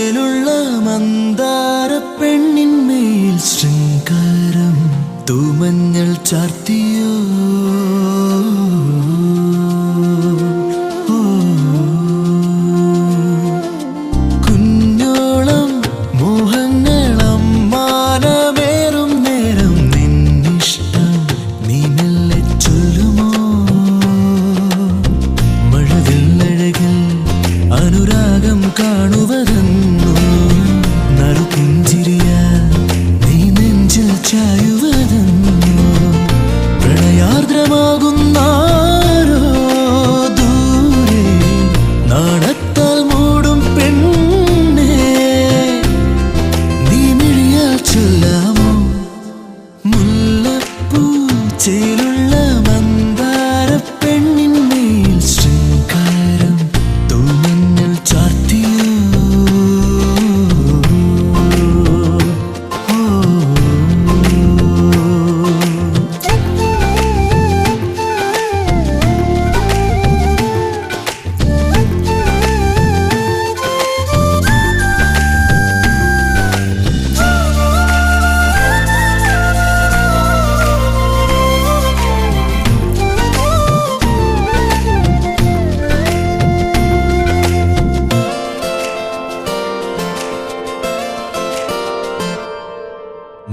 ചേലുള്ള മന്ദാര പെണ്ണിന്മേൽ ശൃംഗാരം തൂമഞ്ഞൾ ചാർത്തിയോ കുഞ്ഞോളം മോഹങ്ങളും മാനമേറും നേരം നിന്നിഷ്ടം നീ മെല്ലെ ചൊല്ലുമോ മഴവില്ലഴകിൽ അനുരാഗം കാണുവതെന്നു നറുപുഞ്ചിരിയ നീ നെഞ്ചിൽ ചായുവതെന്നു പ്രണയാർദ്രമാകുന്നാരോ ദൂരെ നാണത്താൽ മൂടും പെണ്ണേ നീ മിഴിയാൽ ചൊല്ലാമോ മുല്ലപ്പൂ ചേലുള്ള മന്ദാര പെണ്ണിന്മേൽ ശൃംഗാരം തൂമഞ്ഞൾ ചാർത്തിയോ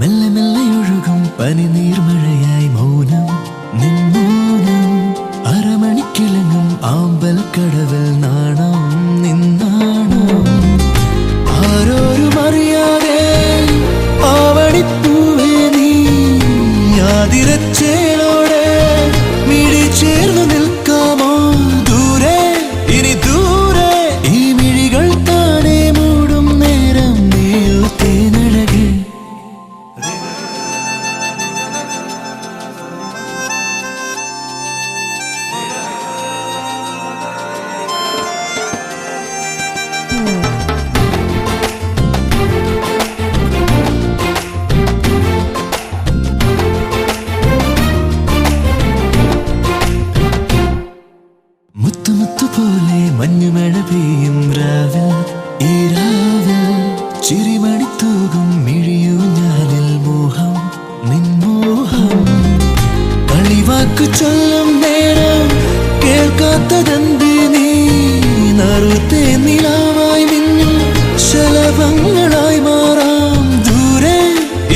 മെല്ലെ മെല്ലെ ഒഴുകും പനിനീർമഴയായി മൗനം നിന്നോനം അരമണിക്കിളങ്ങും ആമ്പൽ കടവൽ നാണം നിന്നാണോ ആരോരും അറിയാതെ ആവണിപ്പൂവേ നീ ആതിരച്ചേലോടെ മിഴി ചേർന്നു നിൽക്കാമോ ദൂരെ ഇനി ദൂരെ ഈ മിഴികൾ താനെ മൂടും നേരം നീയോ തേനഴകേ മുത്തുമുത്തുപോലെ മഞ്ഞുമഴ പെയ്യും രാവിൽ ഈ രാവിൽ ചിരിമണിത്തൂകും മിഴിയൂഞ്ഞാലിൽ മോഹം നിൻമോഹം കളിവാക്കു ചൊല്ലും നേരം കേൾക്കാത്തതെന്ത് നീ നറുത്തേ നിലാവായി മിന്നും ശലഭങ്ങളായി മാറാം ദൂരെ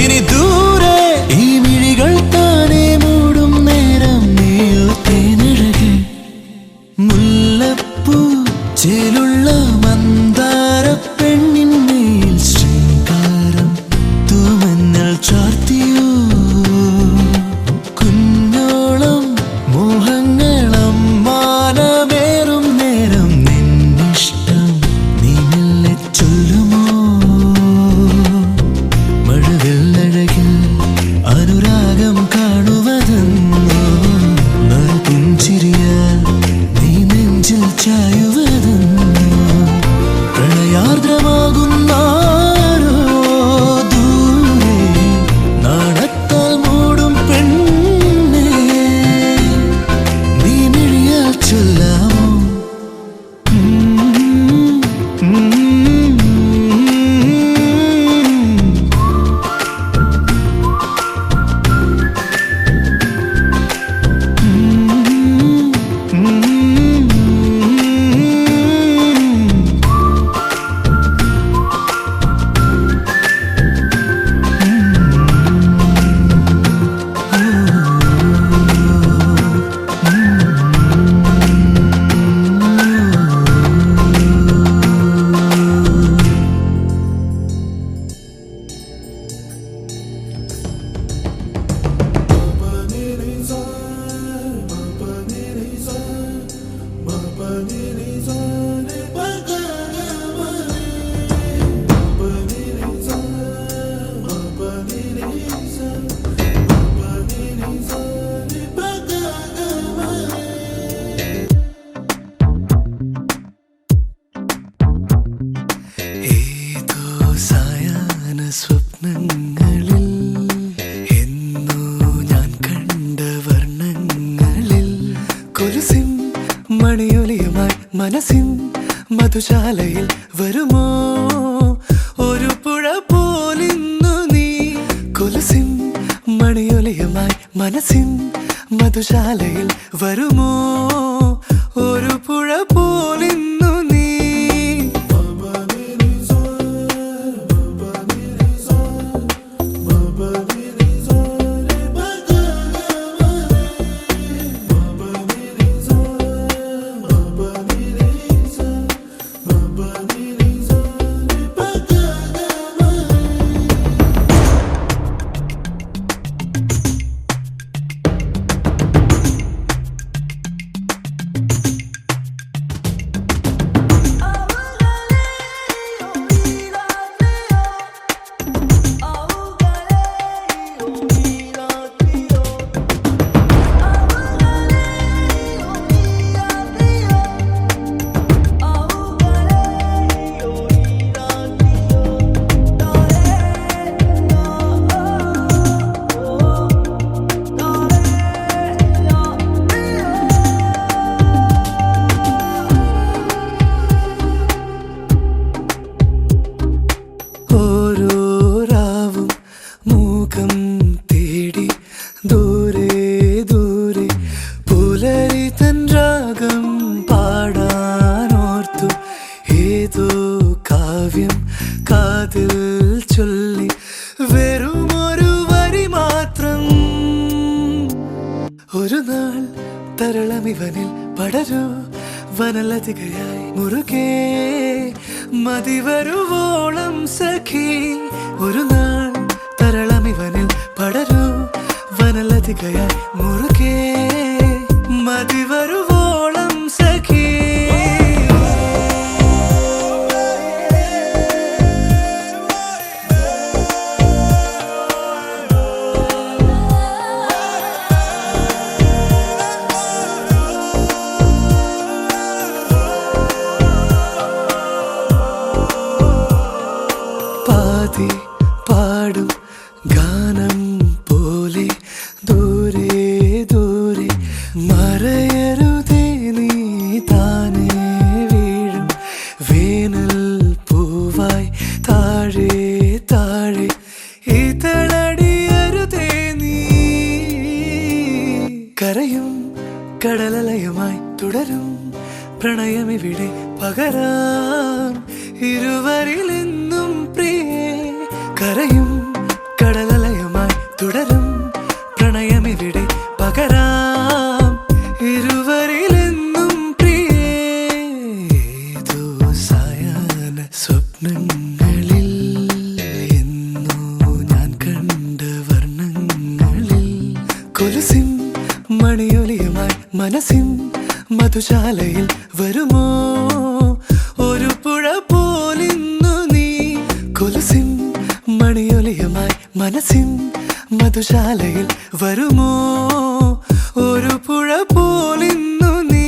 ഇനി ദൂരെ ഈ മിഴികൾ താനെ മൂടും നേരം നീയോ തേനഴകേ മുല്ലപ്പൂ ചേലുള്ള മന്ദാര പെണ്ണിന്മേൽ ശൃംഗാരം തൂമഞ്ഞൾ ചാർത്തിയോ കുഞ്ഞോളം മോഹങ്ങളും മാനമേറും നേരം നിന്നിഷ്ടം നീ മെല്ലെ ചൊല്ലുമോ മഴവില്ലഴകിൽ അനുരാഗം കാണുവതെന്നു നറുപുഞ്ചിരിയാൽ നീ നെഞ്ചിൽ ചായുവതെന്നു പ്രണയാർദ്രമാകുന്നാരോ ദൂരെ നാണത്താൽ മൂടും പെണ്ണേ നീ മിഴിയാൽ ചൊല്ലാമോ സ്വപ്നങ്ങളിൽ എന്നോ ഞാൻ കണ്ട വർണ്ണങ്ങളിൽ കൊലുസിൻ മണിയൊലിയുമായി മനസ്സിൻ മധുശാലയിൽ വരുമോ മധുശാലയിൽ വരുമോ ഒരു പുഴ പോലിന്നു നീ ദൂരെ ദൂരെ പുലരി തൻ രാഗം പാടാനോർത്തു ഏതോ കാവ്യം കാതിൽ ചൊല്ലി വെറുമൊരു വരി മാത്രം ഒരു നാൾ തരളമിവനിൽ പടരൂ വനലതികയായി മുറുകെ മതിവരുവോളം സഖി ഒരു നാൾ തരളമിവനിൽ പടരൂ വനലതികയായി മുറുകെ മതിവരുവോളം സഖി പാതി പാടും ഗാനം പോലെ ദൂരെ ദൂരെ മറയരുതേ നീ താനേ വീഴും വേനൽ പൂവായി താഴെ താഴെ ഇതളടിയരുതേ നീ കരയും കടലലയുമായി തുടരും പ്രണയമിവിടെ പകരാം ഇരുവരിലെന്നും പ്രിയേ കരയും കടലലയുമായി തുടരും പ്രണയമിവിടെ പകരാം ഇരുവരിലെന്നും പ്രിയേ ഏതോ സായാഹ്ന സ്വപ്നങ്ങളിൽ എന്നോ ഞാൻ കണ്ട വർണ്ണങ്ങളിൽ കൊലുസിൻ മണിയൊലിയുമായി മനസ്സിൻ മധുശാലയിൽ വരുമോ ഒരു പുഴ പോലിന്നു നീ കൊലുസിൻ മണിയൊലിയുമായി മനസ്സിൻ മധുശാലയിൽ വരുമോ ഒരു പുഴ പോലിന്നു നീ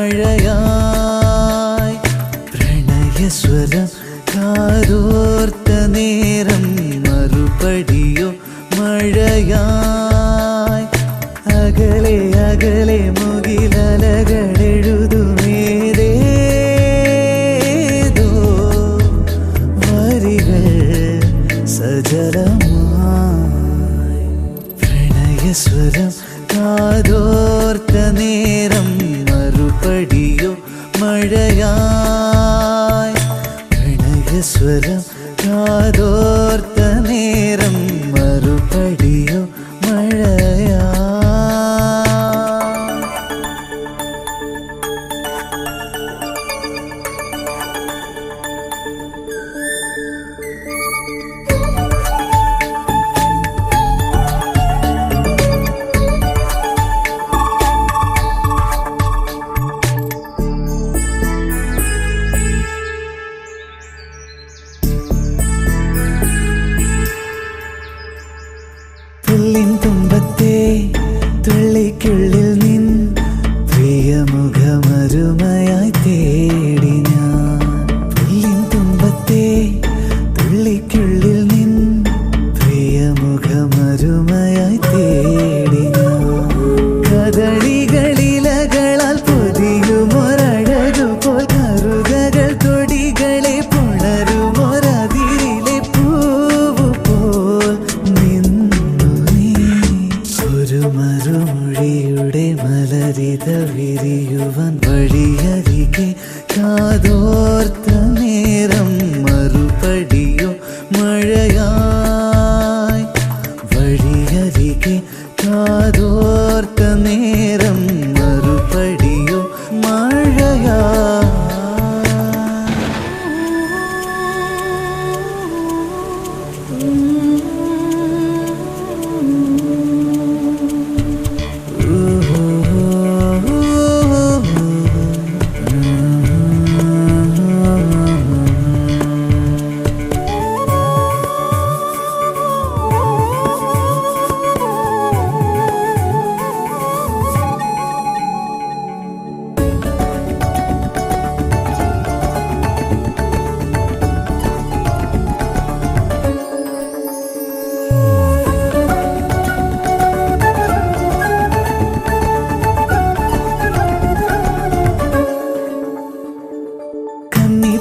മഴയായി പ്രണയസ്വരം കാതോർത്ത നേരം മറുപടിയോ മഴയായി അകലെ അകലെ മുകിലലകളെഴുതുമേതേതോ വരികൾ സജലമായി പ്രണയസ്വരം കാതോർത്ത നേരം മറുപടിയോ മഴയായി പ്രണയസ്വരം കാതോർത്ത നേരം മറുപടിയോ മഴയായി. തുമ്പത്തെ തുള്ളിക്കുള്ളിൽ നിൻ പ്രിയമുഖമരുമയായി തേടി ഞാൻ പുല്ലിൻ തുമ്പത്തെ തുള്ളിക്കുള്ളിൽ നിൻ പ്രിയമുഖമരുമയായി തേടി ഞാൻ കദളികളിലകളാൽ പൊതിയുമൊരഴകുപോൽ കറുകകൾ കൊടികളെ പുണരുമൊരതിരിലെ പൂവ് പോൽ ഒരു മറുമൊഴിയുടെ മലരിത വിരിയുവാൻ വഴിയരികെ കാതോർത്ത നേരം മറുപടിയോ മഴയായി വഴിയരികെ കാതോർത്ത നേരം മറുപടിയോ മഴയായി.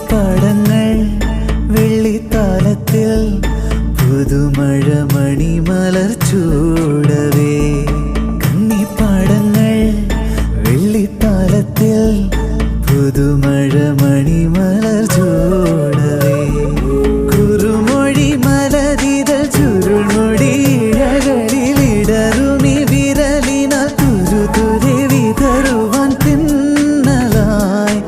പാടങ്ങൾ വെള്ളിത്താലത്തിൽ പുതുമഴ മണിമലർ ചൂടവേ കന്നിപ്പാടങ്ങൾ വെള്ളിത്താലത്തിൽ പുതുമഴ മണിമലർ ചൂടവേ കുറുമൊഴി മലരിതൾ ചുരുൾമൊഴി ഇഴകളിലിടറുമി വിരലിനാൽ തുരുതുരെ വിതറുവാൻ പിന്നലായി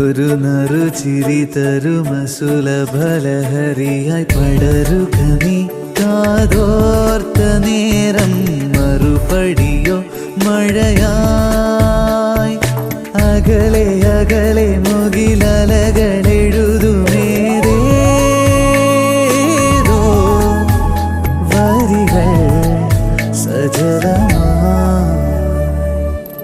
ഒരു നറുചിരി തരുമസുലഭലഹരിയായി പടരുക നീ കാതോർത്ത നേരം മറുപടിയോ മഴയായി അകലെ അകലെ മുകിലലകളെഴുതുമേതേതോ വരികൾ സജലമായി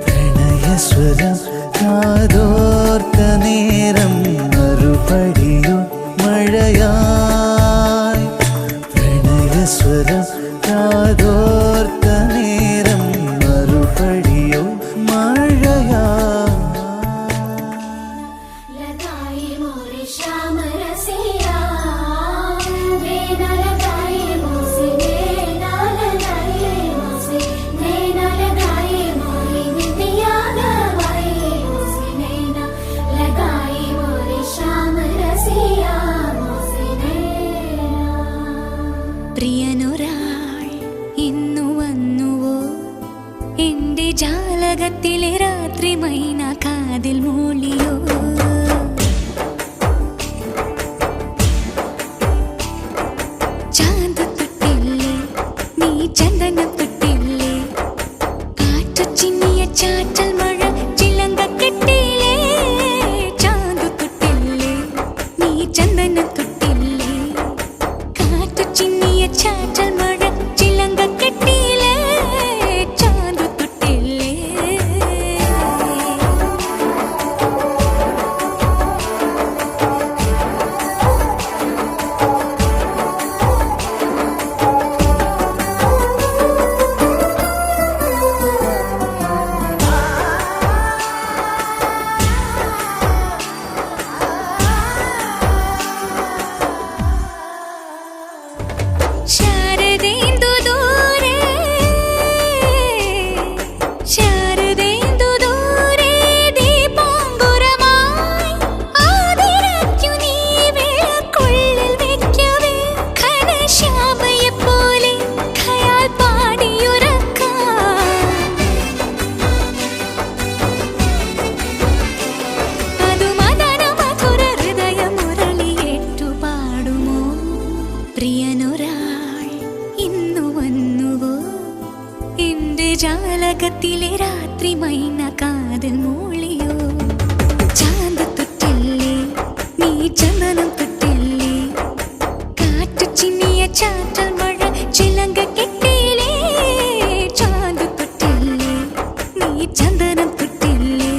പ്രണയസ്വരം കാതോർത്ത നേരം മറുപടിയോ മഴയായി പ്രണയസ്വരം കാതോർത്ത നേരം മറുപടിയോ മഴയായി. പ്രിയനൊരാൾ ഇന്നു വന്നുവോ എന്റെ ജാലകത്തിലെ രാത്രി മൈന കാതിൽ മൂളിയോ ചാന്ത് തൊട്ടില്ലേ നീ ചന്ദനം തൊട്ടില്ലേ കാറ്റു ചിന്നിയ ചാറ്റൽ മഴ ചിലങ്ക കെട്ടില്ലേ ചാന്ത് തൊട്ടില്ലേ നീ ചന്ദനം തൊട്ടില്ലേ കാറ്റു ചിന്നിയ ചാറ്റൽ മഴ ചിലങ്ക കെട്ടിയിലേ ചാന്തു തൊട്ടില്ലേ ചന്ദനം തൊട്ടില്ലേ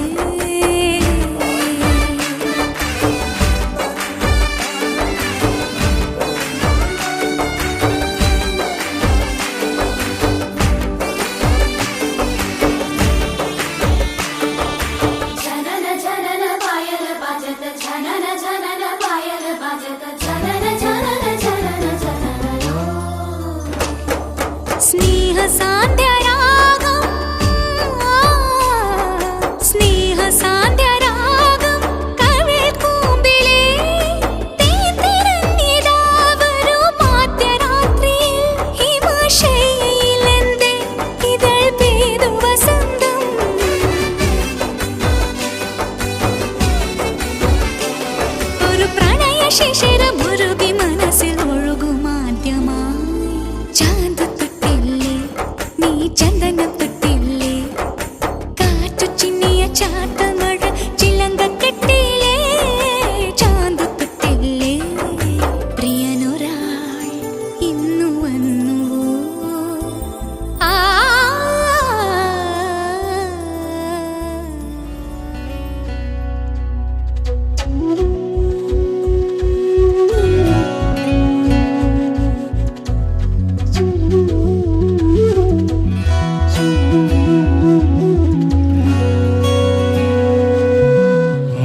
സ്നേഹസാന്ധ്യരാഗം സ്നേഹസാന്ധ്യരാഗം കവിൾ കൂമ്പിലേ തേനിറങ്ങിയതാ വരൂ മധ്യരാത്രിയിൽ ഹിമശൈലന്റെ ഇതൾ പെയ്തു വസന്തം ഒരു പ്രണയ ശിശിരം മുറുകി മനസ്സിൽ ഒഴുകുമാദ്യമായി ചാന്ത് ചന്ദനം തൊട്ടില്ലേ കാറ്റു ചിന്നിയ ചാട്ടൽ മഴ ചിലങ്ക കെട്ടില്ലേ ചാന്ത് തൊട്ടില്ലേ പ്രിയനൊരാൾ ഇന്നു വന്നുവോ ആ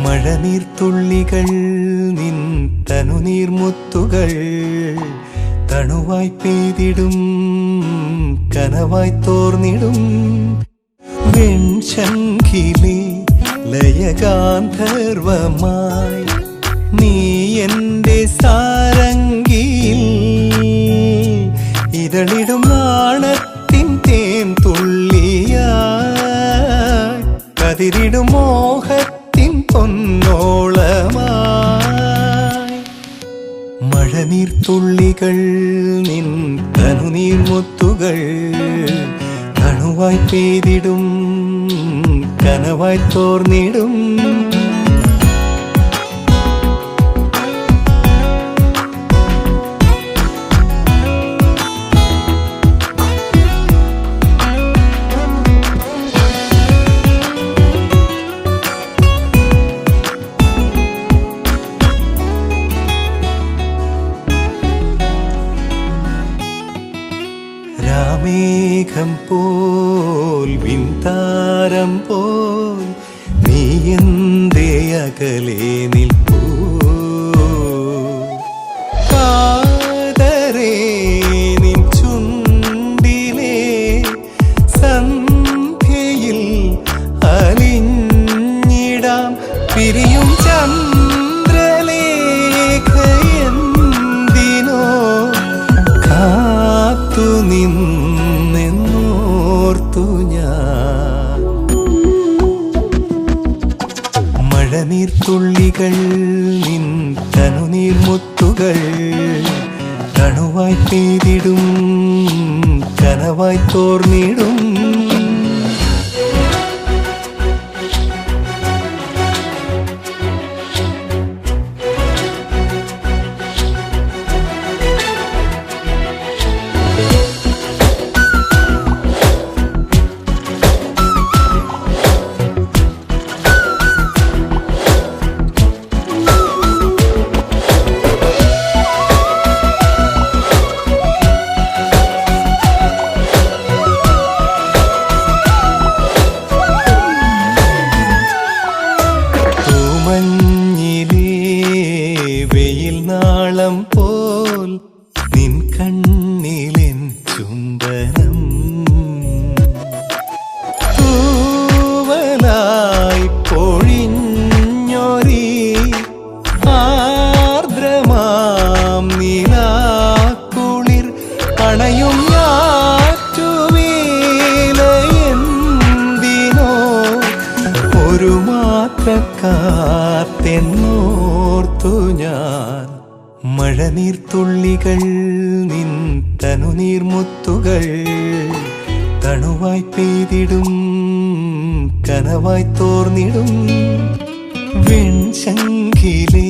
മഴനീർത്തുള്ളികൾ നിൻ തനുനീർമുത്തുകൾ തണുവായി പെയ്തിടും കനവായി തോർന്നിടും വെൺശംഖിലെ ലയഗാന്ധർവമായി നീ എൻ്റെ സാരംഗിയിൽ ഇതളിടും നാണത്തിൻ തേൻ തുള്ളിയായി കതിരിടും മോഹത്തിൻ പൊന്നോളമായി മഴനീർത്തുള്ളികൾ നിൻ തനുനീർമുത്തുകൾ തണുവായി പെയ്തിടും കനവായി തോർന്നിടും രാമേഘം പോൽ വിൻതാരം പോൽ നീ എന്തേ അകലെ നിൽപ്പൂ കാതരേ നിൻ ചുണ്ടിലെ സന്ധ്യയിൽ അലിഞ്ഞിടാം പിരിയും ചന്ദ്രലേഖയെന്തിനോ കാത്തു നിന്നോർത്തു ഞാൻ മഴനീർത്തുള്ളികൾ നിൻ തനുനീർമുത്തുകൾ തണുവായി പെയ്തിടും കനവായി തോർന്നിടും വെയിൽ നാളം പോൽ നിൻ കണ്ണിലെൻ ചുംബനം തൂവലായി പൊഴിഞ്ഞൊരി ആർദ്രമാം നീലാക്കുളിർ അണയും ഞാറ്റുവേലയെന്തിനോ ഒരു മാത്രക്കാത്തെന്നോർത്തു ഞാൻ മഴനീർത്തുള്ളികൾ നിൻ തനുനീർമുത്തുകൾ തണുവായി പെയ്തിടും കനവായി തോർന്നിടും വെൺശംഖിലെ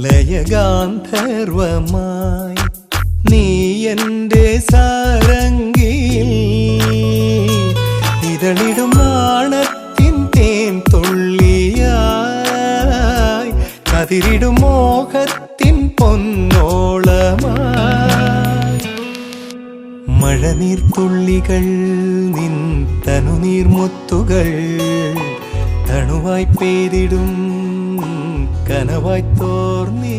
ലയഗാന്ധർവമായി നീ എൻ്റെ സാരംഗിയിൽ ഇതളിടും നാണത്തിൽ അതിരിടും മോഹത്തിൻ പൊന്നോളമായി മഴനീർത്തുള്ളികൾ നിൻ തനുനീർമുത്തുകൾ തണുവായി പെയ്തിടും കനവായി തോർന്നി